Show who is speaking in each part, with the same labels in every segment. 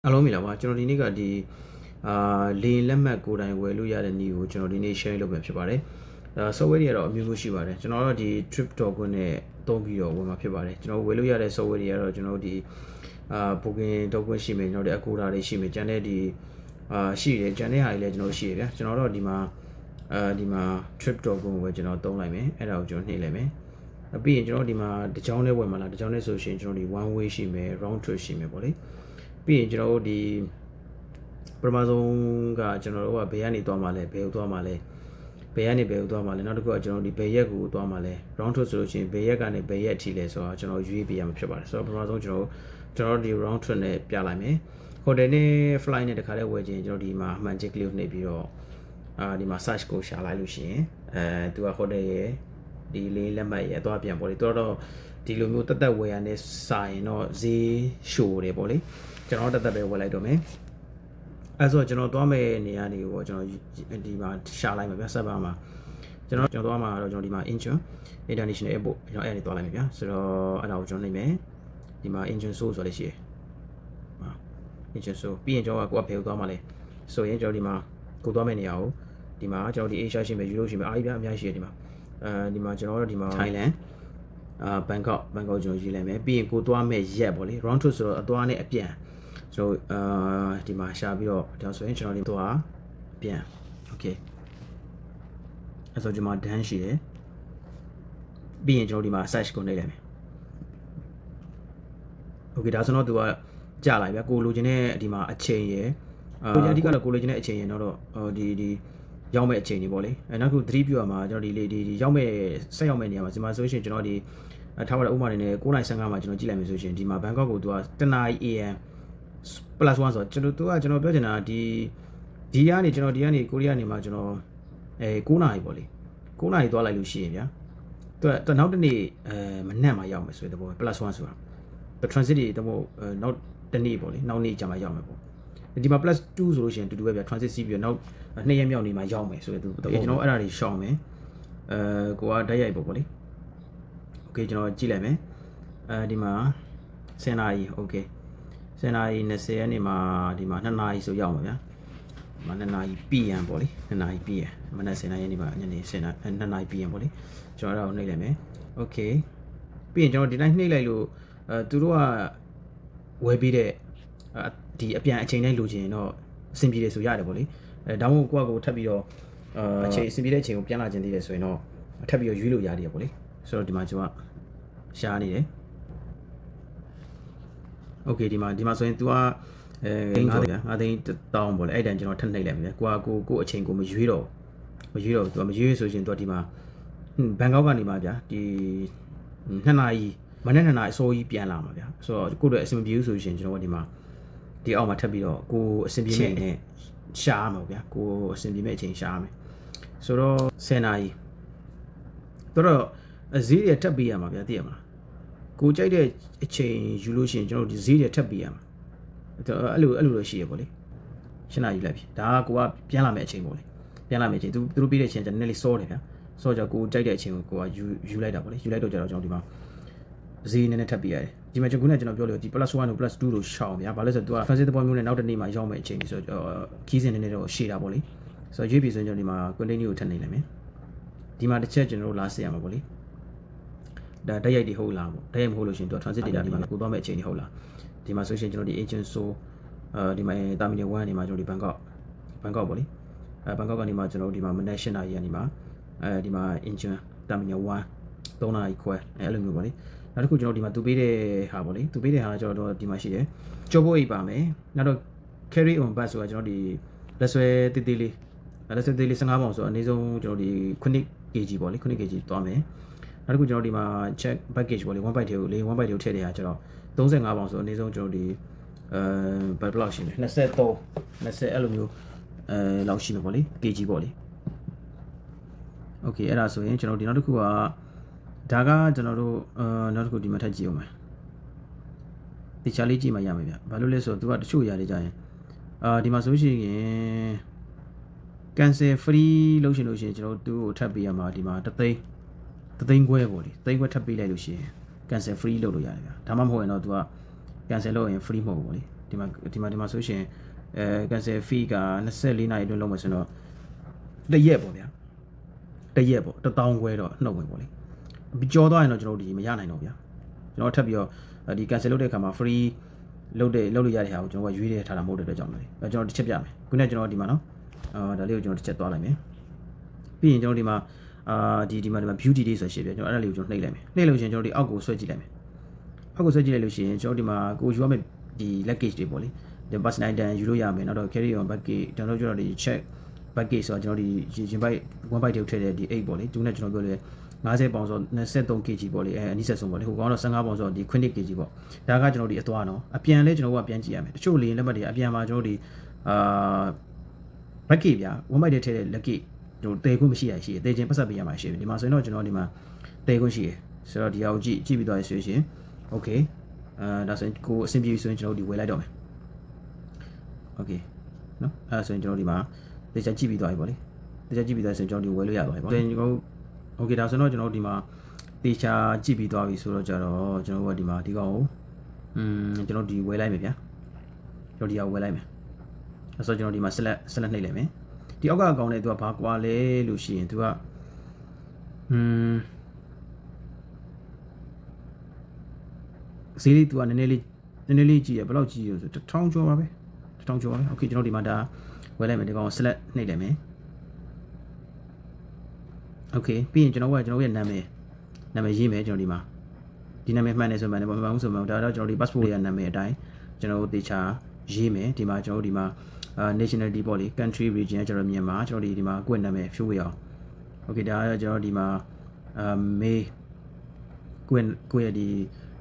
Speaker 1: အားလုံးမင်္ဂလာပါကျွန်တော်ဒီနေ့ကဒီလေလက်မှတ်ကိုယ်တိုင်ဝယ်လို့ရတဲ့နည်းကိုကျွန်တော်ဒီနေ့ share လုပ်မှာဖြစ်ပါတယ်software တွေကတော့အမျိုးမျိုးရှိပါတယ်ကျွန်တော်တို့ဒီ trip.com နဲ့သုံးပြီးတော့ဝယ်မှာဖြစ်ပါတယ်ကျွန်တော်ဝယ်လို့ရတဲ့ software တွေကတော့ကျွန်တော်ဒီbooking.com ရှိမယ်ကျွန်တော်ဒီ Agoda တွေရှိမယ်ကျန်တဲ့ဒီရှိတယ်ကျန်တဲ့ဟာတွေလည်းကျွန်တော်ရှိရဗျာကျွန်တော်တို့ဒီမှာ trip.com ကိုကျွန်တော်သုံးလိုက်မယ်အဲ့ဒါကိုကျွန်တော်နှိပ်လိုက်မယ်ပြီးရင်ကျွန်တော်ဒီမှာတစ်ကြောင်းနဲ့ဝယ်မှာလားတစ်ကြောင်းနဲ့ဆိုရှင်ကျွန်တော်ဒီ one way ရှိမယ် round trip ရှိမယ်ပေါ့လေပြီးရင်ကျွန်တော်တို့ဒီပထမဆုံးကကျွန်တော်တို့ကဘယ်ကနေသွားမှာလဲဘယ်ကိုသွားမှာလဲဘယ်ကနေဘယ်ကိုသွားမှာလဲနောက်တစ်ခုကကျွန်တော်ဒီဘယ်ရက်ကိုသွားမှာလဲ round trip ဆိုလို့ရှိရင်ဘယ်ရက်ကနေဘယ်ရက်အထိလဲဆိုတော့ကျွန်တော်ရွေးပေးရမှာဖြစ်ပါတယ်ဆိုတော့ပထမဆုံးကျွန်တော်ဒီ round trip နဲ့ပြလိုက်မယ် hotel နဲ့ flight နဲ့တခါတည်းဝယ်ခြင်းကျွန်တော်ဒီမှာအမှန်ချစ်ကလေးကိုနှိပ်ပြီးတော့ဒီမှာ search ကိုရှာလိုက်လို့ရှိရင်သူက hotel ရဲ့ဒီလေးလက်မှတ်ရဲ့အသွားပြန်ပေါ့လေတော့ဒီလိုမျိုးတက်ဝယ်ရတဲ့စာရင်တော့ဈေးရှိုးတယ်ပေါ့လေကျွန်တော်တက်ပဲဝယ်လိုက်တော့မယ်အဲဆိုကျွန်တော်သွားမယ့်နေရာတွေကိုပေါ့ကျွန်တော်ဒီမှာရှာလိုက်မှာဗျာဆက်ပါမှာကျွန်တော်သွားမှာတော့ကျွန်တော်ဒီမှာ Incheon International Airport ကျွန်တော်အဲ့ဒီသွားလိုက်မယ်ဗျာဆိုတော့အဲ့ဒါကိုကျွန်တော်နှိပ်မယ်ဒီမှာ Incheon Seoul ဆိုလည်းရှိတယ်ဟာ Incheon Seoul ပြီးရင်ကျွန်တော်ကကိုယ်ကဘယ်ကိုသွားမှာလဲဆိုရင်ကျွန်တော်ဒီမှာကိုသွားမယ့်နေရာကိုဒီမှာကျွန်တော်ဒီ Asia ရှိမယ် Europe ရှိမယ်အားကြီးဗျာအများကြီးရှိတယ်ဒီမှာဒီမှာကျွန်တော်တို့ဒီမှာ Thailand Bangkok ကျွန်တော်ရေးလိုက်မယ်ပြီးရင်ကိုသွားမဲ့ရက်ပေါ့လေ round trip ဆိုတော့အသွားနဲ့အပြန်ကျွန်တော်ဒီမှာရှာပြီးတော့ဒါဆိုရင်ကျွန်တော်ဒီသွားပြန် okay အဲ့ဆိုဒီမှာ done ရှိတယ်ပြီးရင်ကျွန်တော်ဒီမှာ search ကိုနှိပ်လိုက်မယ် okay ဒါဆိုတော့သူကကြာလိုက်ဗျာကိုလိုချင်တဲ့ဒီမှာအချိန်ရယ်ကိုအဓိကတော့ကိုလိုချင်တဲ့အချိန်ရယ်တော့ဒီရောက်မဲ့အချိန်တွေပေါ့လေနောက်တစ်ခု3 viewer မှာကျွန်တော်ဒီရောက်မဲ့ဆက်ရောက်မဲ့နေရာမှာဒီမှာဆိုရှင်ကျွန်တော်ဒီထားပါတော့ဥပမာနေနဲ့9:55မှာကျွန်တော်ကြည့်လိုက်မယ်ဆိုရှင်ဒီမှာဘန်ကောက်ကိုသူက10:00 AM +1ဆိုတော့ကျွန်တော်ပြောချင်တာဒီကနေကျွန်တော်ဒီကနေကိုရီးယားနေမှာကျွန်တော်9:00ပေါ့လေ9:00သွားလိုက်လို့ရှိရင်ဗျာသူနောက်တစ်နေ့မနက်မှာရောက်မယ်ဆိုတဲ့သဘော+1ဆိုတာ transit တွေတမို့နောက်တစ်နေ့ပေါ့လေနောက်နေ့ကြာမှရောက်မယ်ပေါ့ဒီမှာ +2 ဆိုလို့ရှိရင်တူတူပဲဗျာ transit စီးပြီးတော့နောက်2ရက်မြောက်နေမှာရောက်မယ်ဆိုတဲ့သူကျွန်တော်အဲ့ဒါတွေရှောင်မယ်ကိုကဓာတ်ရိုက်ပေါ့လေ okay ကျွန်တော်ကြည့်လိုက်မယ်ဒီမှာ10 နာရီ okay 10 နာရီ 20ရက်နေ့မှာဒီမှာ2 နာရီဆိုရောက်မှာဗျာဒီမှာ2 နာရီ PM ပေါ့လေ2 နာရီ PM မနက်10 နာရီနေ့မှာညနေ10 နာရီ2 နာရီ PM ပေါ့လေကျွန်တော်အဲ့ဒါကိုနှိပ်လိုက်မယ် okay ပြီးရင်ကျွန်တော်ဒီတိုင်းနှိပ်လိုက်လို့သူတို့ကဝယ်ပြီးတဲ့ဒီအပြန်အချိန်တိုင်းလိုချင်တော့အဆင်ပြေတယ်ဆိုရတယ်ပေါ့လေဒါမှမဟုတ်ကိုယ့်အကိုထပ်ပြီးတော့အချိန်အဆင်ပြေတဲ့အချိန်ကိုပြန်လာခြင်းသေးတယ်ဆိုရင်တော့ထပ်ပြီးတော့ရွေးလို့ရတယ်ပေါ့လေဆိုတော့ဒီမှာကျွန်တော်ရှားနေတယ် okay ဒီမှာဆိုရင် तू က9သိန်းကျော်ဗျာ9သိန်း1000ပေါ့လေအဲ့တန်ကျွန်တော်ထပ်နှိပ်လိုက်မယ်ကိုအချိန်ကိုမရွေးတော့ तू မရွေးဆိုရင် तू ဒီမှာဘန်ကောက်ကနေမှာဗျာဒီ2 နာရီမနေ့2 နာရီအစိုးကြီးပြန်လာမှာဗျာဆိုတော့ကိုယ့်အတွက်အဆင်ပြေဘူးဆိုရင်ကျွန်တော်ဒီမှာဒီအောက်မှာထပ်ပြီးတော့ကိုအဆင်ပြေမဲ့နဲ့ရှားမှာဗျာကိုအဆင်ပြေမဲ့အချိန်ရှားမယ်ဆိုတော့10 နာရီတော့ဈေးရထပ်ပေးရမှာဗျာသိရမလားကိုကြိုက်တဲ့အချိန်ယူလို့ရှိရင်ကျွန်တော်ဒီဈေးရထပ်ပေးရမှာအဲ့လိုတော့ရှိရပေါ့လေရှင်းလာယူလိုက်ပြီဒါကကိုကပြန်လာမယ့်အချိန်ပေါ့လေပြန်လာမယ့်အချိန်သူတို့ပေးတဲ့အချိန်ကျနည်းနည်းလေးစောတယ်ဗျာစောကြကိုကြိုက်တဲ့အချိန်ကိုကယူလိုက်တာပေါ့လေယူလိုက်တော့ကျတော့ကျွန်တော်ဒီမှာဈေးနည်းနည်းထပ်ပေးရတယ်ဒီမှာကျွန်တော်ပြောလို့ဒီ +1 တို့ +2 တို့ရှောင်းဗျာဘာလို့ဆိုတော့ तू က transit တပေါ်မျိုးနဲ့နောက်တစ်နေ့မှာရောက်မယ့်အချိန်ဆိုတော့ခီးစင်နည်းနည်းတော့ရှည်တာပေါ့လေဆိုတော့ရွေးပြီဆိုရင်ကျွန်တော်ဒီမှာ continue ကိုထပ်နေလိုက်မယ်ဒီမှာတစ်ချက်ကျွန်တော်တို့လာစစ်ရမှာပေါ့လေဒါဓာတ်ရိုက်တွေဟုတ်လားပေါ့ဓာတ်ရိုက်မဟုတ်လို့ရှင် तू transit တွေဒီမှာကိုသွားမယ့်အချိန်တွေဟုတ်လားဒီမှာဆိုရှင်ကျွန်တော်ဒီ agent so ဒီမှာ terminal 1နေမှာကျွန်တော်ဒီဘန်ကောက်ပေါ့လေဘန်ကောက်ကနေမှာကျွန်တော်ဒီမှာမနက်8 နာရီကနေမှာဒီမှာ Incheon terminal 1 3 နာရီခွဲအဲ့လိုမျိုးပေါ့လေနောက်တစ်ခုကျွန်တော်ဒီမှာသူပေးတဲ့ဟာပေါ့လေသူပေးတဲ့ဟာကျွန်တော်ဒီမှာရှိတယ်ကြောပို့အိတ်ပါမယ်နောက်တော့ carry on bus ဆိုတာကျွန်တော်ဒီလက်ဆွဲတေးသေးလေး15ပေါင်ဆိုအနည်းဆုံးကျွန်တော်ဒီ9 kg ပေါ့လေ9 kg သွားမယ်နောက်တစ်ခုကျွန်တော်ဒီမှာ check package ပေါ့လေ1 byte တွေကို1 byte တွေကိုထည့်တဲ့ဟာကျွန်တော်35ပေါင်ဆိုအနည်းဆုံးကျွန်တော်ဒီဘယ်လောက်ရှိလဲ20အဲ့လိုမျိုးလောက်ရှိမှာပေါ့လေ kg ပေါ့လေ okay အဲ့ဒါဆိုရင်ကျွန်တော်ဒီနောက်တစ်ခုကဒါကကျွန်တော်တို့နောက်တစ်ခုဒီမှာထပ်ကြည့်အောင်မယ်ဒီချာလေးကြည့်မှရမယ်ဗျဘာလို့လဲဆိုတော့သူကတချို့ຢာတွေကြရင်ဒီမှာဆိုရှင် cancel free လုပ်ရှင်လို့ရှိရင်ကျွန်တော်တို့ထပ်ပေးရမှာဒီမှာ3 သိန်းခွဲပေါ့လေ3 သိန်းခွဲထပ်ပေးလိုက်လို့ရှိရင် cancel free လုပ်လို့ရတယ်ဗျဒါမှမဟုတ်ရင်တော့သူက cancel လုပ်ရင် free မဟုတ်ဘူးပေါ့လေ ဒီမှာဆိုရှင်cancel fee က24နာရီအတွင်းလုံးမယ်ဆိုတော့တရက်ပေါ့ဗျာတရက်ပေါ့1000ခွဲတော့နှုတ်ဝင်ပေါ့လေကြောသွားရင်တော့ကျွန်တော်ဒီမရနိုင်တော့ဗျာကျွန်တော်ထပ်ပြီးတော့ဒီ cancel လုပ်တဲ့အခါမှာ free လုပ်လို့ရတဲ့ဟာကိုကျွန်တော်ကရွေးထားတာမဟုတ်တဲ့အတွက်ကြောင့်လေကျွန်တော်တစ်ချက်ပြမယ်ခုနကကျွန်တော်ဒီမှာနော်ဒါလေးကိုကျွန်တော်တစ်ချက်သွားလိုက်မယ်ပြီးရင်ကျွန်တော်ဒီမှာဒီမှာ beauty day ဆိုရှေ့ပြကျွန်တော်အဲ့ဒါလေးကိုကျွန်တော်နှိပ်လိုက်မယ်နှိပ်လို့ရှိရင်ကျွန်တော်ဒီအောက်ကိုဆွဲကြည့်လိုက်မယ်အောက်ကိုဆွဲကြည့်လိုက်လို့ရှိရင်ကျွန်တော်ဒီမှာကိုယူရမယ့်ဒီ luggage တွေပေါ့လေဒီ personal item ယူလို့ရမယ်နောက်တော့ carry on baggage ကျွန်တော်တို့ဒီ check baggage ဆိုတော့ကျွန်တော်ဒီရင်ပိုက်1 byte တွေထည့်တဲ့ဒီ8ပေါ့လေသူနဲ့ကျွန်တော်ပြောလေ50ပေါင်ဆို23 kg ပေါ့လေအနည်းဆက်ဆုံးပေါ့လေဟိုကောင်တော့15ပေါင်ဆိုတော့ဒီ9 kg ပေါ့ဒါကကျွန်တော်ဒီအသွားနော်အပြန်လဲကျွန်တော်ကပြန်ကြည့်ရမယ်တချို့လေလက်မှတ်တွေအပြန်မှာကျွန်တော်ဒီbaggage ဗျာ1 byte တွေထည့်တဲ့ luggage ကျွန်တော်တေခွင့်မရှိရရှိတယ်တေချင်းပတ်ဆက်ပေးရမှာရှိတယ်ဒီမှာဆိုရင်တော့ကျွန်တော်ဒီမှာတေခွင့်ရှိတယ်ဆိုတော့ဒီအောင်ကြည့်ပြီးသွားရဆိုရင် okay ဒါဆိုရင်ကိုအဆင်ပြေဆိုရင်ကျွန်တော်ဒီဝယ်လိုက်တော့မယ် okay နော်အဲ့ဆိုရင်ကျွန်တော်ဒီမှာတေချာကြည့်ပြီးသွားပြီပေါ့လေတေချာကြည့်ပြီးသွားဆိုရင်ကျွန်တော်ဒီဝယ်လို့ရသွားပြီပေါ့ကျွန်တော် okay ဒါဆိုတော့ကျွန်တော်ဒီမှာတေချာကြည့်ပြီးသွားပြီဆိုတော့ကြတော့ကျွန်တော်ကဒီမှာဒီကောင်ကိုကျွန်တော်ဒီဝယ်လိုက်မယ်ဗျာကျွန်တော်ဒီအောင်ဝယ်လိုက်မယ်အဲ့ဆိုကျွန်တော်ဒီမှာ select နှိပ်လိုက်မယ်ဒီအောက်ကအကောင့်နဲ့သူကဘာကွာလဲလို့ရှိရင်သူကဈေးလေးသူကနည်းနည်းလေးကြည့်ရဘယ်လောက်ကြည့်ရဆို1000ကျော်ပါပဲ1000ကျော်ပါပဲโอเคကျွန်တော်ဒီမှာဒါဝယ်လိုက်မယ်ဒီကောင် select နှိပ်လိုက်မယ်โอเคပြီးရင်ကျွန်တော်ရဲ့နာမည်ရေးမယ်ကျွန်တော်ဒီမှာဒီနာမည်မှန်တယ်ဆိုမှန်တယ်မမှန်ဘူးဆိုမှဒါတော့ကျွန်တော်ဒီ passport ရဲ့နာမည်အတိုင်းကျွန်တော်တို့တေချာရေးမယ်ဒီမှာကျွန်တော်တို့ဒီမှာnationality ပေါ့လေ country region ကျွန်တော်မြန်မာကျွန်တော်ဒီမှာကိုယ့်နာမည်ဖြိုးရအောင် okay ဒါကကျွန်တော်ဒီမှာမေကိုယ့်ရဲ့ဒီ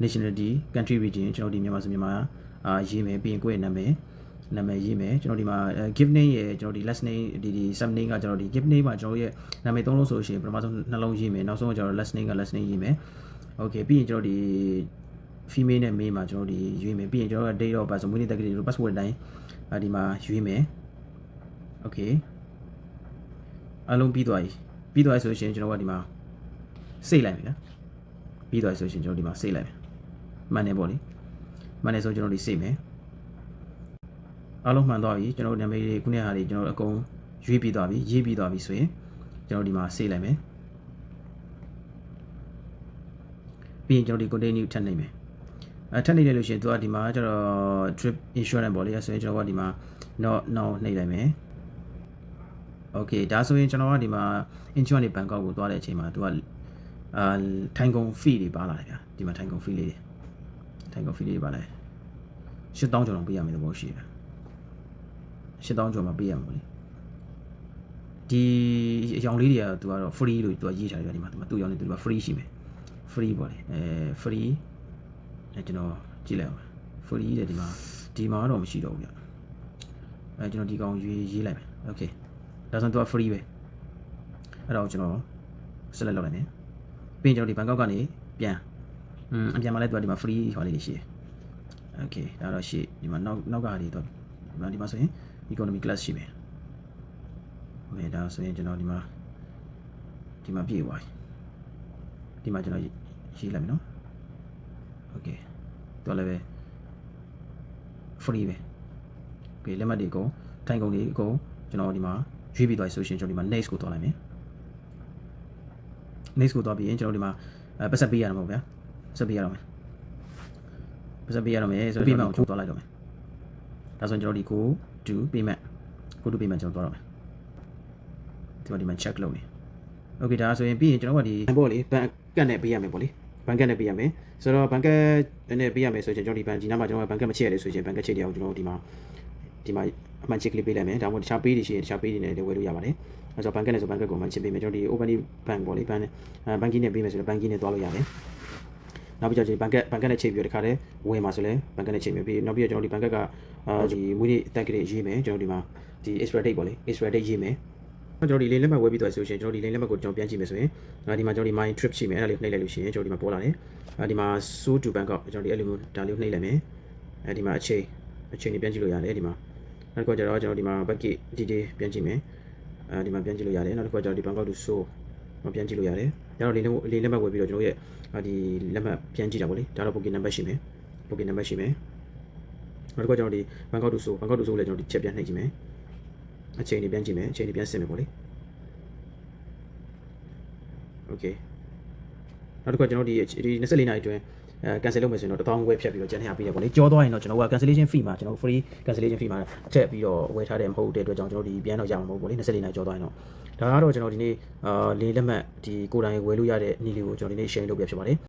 Speaker 1: nationality country region ကျွန်တော်ဒီမြန်မာဆိုမြန်မာရေးမယ်ပြီးရင်ကိုယ့်ရဲ့နာမည်ရေးမယ်ကျွန်တော်ဒီမှာ give name ရဲ့ကျွန်တော်ဒီ last name ဒီ sub name ကကျွန်တော်ဒီ give name မှာကျွန်တော်ရဲ့နာမည်3လုံးဆိုရှင်ပထမဆုံးနှလုံးရေးမယ်နောက်ဆုံးကျွန်တော် last name က last name ရေးမယ် okay ပြီးရင်ကျွန်တော်ဒီ female နဲ့ male မှာကျွန်တော်ဒီရွေးမယ်ပြီးရင်ကျွန်တော် date of birth ဆိုမွေးနေ့တက္ကသိုလ် passport အတိုင်းဒီမှာရွေးမယ် okay အလုံးပြီးသွားပြီဆိုရှင်ကျွန်တော်ကဒီမှာစိတ်လိုက်မယ်ဗျာပြီးသွားဆိုရှင်ကျွန်တော်ဒီမှာစိတ်လိုက်မယ်မှန်တယ်ပေါ့လေမှန်တယ်ဆိုကျွန်တော်ဒီစိတ်မယ်အလုံးမှန်သွားပြီကျွန်တော်နာမည်တွေခုနကဟာတွေကျွန်တော်အကုန်ရွေးပြီးသွားပြီရေးပြီးသွားပြီဆိုရင်ကျွန်တော်ဒီမှာစိတ်လိုက်မယ်ပြီးရင်ကျွန်တော်ဒီ continue ထပ်နေမယ်ထပ်နေတယ်လို့ရှိရင်သူကဒီမှာကျွန်တော် trip insurance ပေါ့လေဆိုရင်ကျွန်တော်ကဒီမှာ no နှိပ်လိုက်မယ် okay ဒါဆိုရင်ကျွန်တော်ကဒီမှာ insurance တွေဘန်ကောက်ကိုသွားတဲ့အချိန်မှာသူကထိုင်ကုန် fee တွေပါလာတယ်ဗျာဒီမှာထိုင်ကုန် fee လေးတွေပါလာတယ်8000ကျော်တော့ပေးရမယ်လို့ရှိတယ်8000ကျော်မှပေးရမှာလေဒီအရောင်လေးတွေကသူကတော့ free လို့သူကရေးထားတယ်ဗျာဒီမှာသူ့အရောင်လေးသူက free ရှိမယ် free ပေါ့လေfree ကျွန်တော်ကြည့်လိုက်အောင် free တဲ့ဒီမှာတော့မရှိတော့ဘူးဗျကျွန်တော်ဒီကောင်ရေးလိုက်မယ် okay ဒါဆိုတော့သူက free ပဲအဲ့တော့ကျွန်တော် select လုပ်လိုက်မယ်ပြီးရင်ကျွန်တော်ဒီဘန်ကောက်ကနေပြန်အပြန်မှာလဲသူကဒီမှာ free ဟောလေးတွေရှိတယ် okay ဒါတော့ရှိဒီမှာနောက်ကဟာတွေတော့ဒီမှာဆိုရင် economy class ရှိမယ်okay ဒါဆိုရင်ကျွန်တော်ဒီမှာပြည့်သွားပြီဒီမှာကျွန်တော်ရေးလိုက်မယ်နော် okay တော့လည်းပဲ free ပဲ okay လက်မှတ်တွေအကုန်ထိုင်ကုန်တွေအကုန်ကျွန်တော်ဒီမှာရွေးပြီးသွားပြီဆိုရှင်ကျွန်တော်ဒီမှာ next ကိုသွားလိုက်မယ် next ကိုသွားပြီးရင်ကျွန်တော်ဒီမှာပတ်ဆက်ပေးရမှာပေါ့ဗျာပတ်ဆက်ပေးရတော့မယ်ဆိုတော့ payment ကိုသွားလိုက်တော့မယ်ဒါဆိုရင်ကျွန်တော်ဒီ go to payment ကျွန်တော်သွားတော့မယ်ဒီမှာ check လုပ်နေ okay ဒါဆိုရင်ပြီးရင်ကျွန်တော်ကဒီပေါ့လေဘဏ်ကတ်နဲ့ပေးရမယ်ပေါ့လေဘဏ်ကတ်နဲ့ပေးရမယ်ဆိုတော့ဘဏ်ကတ်နဲ့ပေးရမယ်ဆိုရင်ကျွန်တော်ဒီဘဏ်ဒီနားမှာကျွန်တော်ဘဏ်ကတ်မချဲ့ရလေဆိုရင်ဘဏ်ကတ်ချဲ့တဲ့အောင်ကျွန်တော်ဒီမှာအမှန်ချစ်ကလေးပေးလိုက်မယ်ဒါမှမဟုတ်တခြားပေးတွေရှိရင်တခြားပေးတွေနဲ့လည်းဝယ်လို့ရပါတယ်အဲဆိုဘဏ်ကတ်နဲ့ဆိုဘဏ်ကတ်ကိုအမှန်ချစ်ပေးမယ်ကျွန်တော်ဒီ open bank ပေါ့လေဘဏ်ကြီးနဲ့ပေးမယ်ဆိုတော့ဘဏ်ကြီးနဲ့သွားလို့ရတယ်နောက်ပြီးတော့ဒီဘန်ကတ်နဲ့ချိန်ပြီးတော့တခါတည်းဝင်မှာဆိုလဲဘန်ကတ်နဲ့ချိန်ပြီးနောက်ပြီးတော့ကျွန်တော်ဒီဘန်ကတ်ကဒီမွေးနေ့တက်ကလေးရေးမယ်ကျွန်တော်ဒီမှာဒီ extra date ပေါ့လေ extra date ရေးမယ်ကျွန်တော်ဒီ link လက်မှတ်ဝယ်ပြီးသွားဆိုရှင်ကျွန်တော်ဒီ link လက်မှတ်ကိုကျွန်တော်ပြန်ကြည့်မယ်ဆိုရင်ဒီမှာကျွန်တော်ဒီ my trip ရှိမယ်အဲ့ဒါလေးနှိပ်လိုက်လို့ရှိရင်ကျွန်တော်ဒီမှာပေါ်လာတယ်ဒီမှာ so to Bangkok ကျွန်တော်ဒီအဲ့လိုမျိုးဒါလေးနှိပ်လိုက်မယ်ဒီမှာအချိန်တွေပြန်ကြည့်လို့ရတယ်ဒီမှာနောက်တစ်ခါကျတော့ကျွန်တော်ဒီမှာ bucket detail ပြန်ကြည့်မယ်ဒီမှာပြန်ကြည့်လို့ရတယ်နောက်တစ်ခါကျတော့ဒီ Bangkok to so ပြန်ကြည့်လို့ရတယ်ဒါတော့လေးလက်မှတ်ဝယ်ပြီးတော့ကျွန်တော်ရဲ့ဒီလက်မှတ်ပြန်ကြည့်တာပေါ့လေဒါတော့ booking number ရှိမယ် နောက်တစ်ခါကျွန်တော်ဒီဘန်ကောက်တူဆိုလည်းကျွန်တော်ဒီချက်ပြန်နှိပ်ကြည့်မယ်အချိန်တွေပြန်ကြည့်မယ်အချိန်တွေပြန်စစ်မယ်ပေါ့လေ okay နောက်တစ်ခါကျွန်တော်ဒီ24နာရီအတွင်းcancel လုပ်မယ်ဆိုရင်တော့1000ဝယ်ဖြတ်ပြီးတော့ကျန်နေရပြီးတယ်ပေါ့လေကြောသွားရင်တော့ကျွန်တော်က cancellation fee မှာကျွန်တော် free cancellation fee မှာထည့်ပြီးတော့ဝယ်ထားတယ်မဟုတ်တဲ့အတွက်ကြောင့်ကျွန်တော်ဒီပြန်တော့ရမှာမဟုတ်ဘူးပေါ့လေ24နာရီကြောသွားရင်တော့ဒါကတော့ကျွန်တော်ဒီနေ့လေးလက်မှတ်ဒီကိုယ်တိုင်ဝယ်လို့ရတဲ့နည်းလေးကိုကျွန်တော်ဒီနေ့ share လုပ်ပြဖြစ်ပါတယ်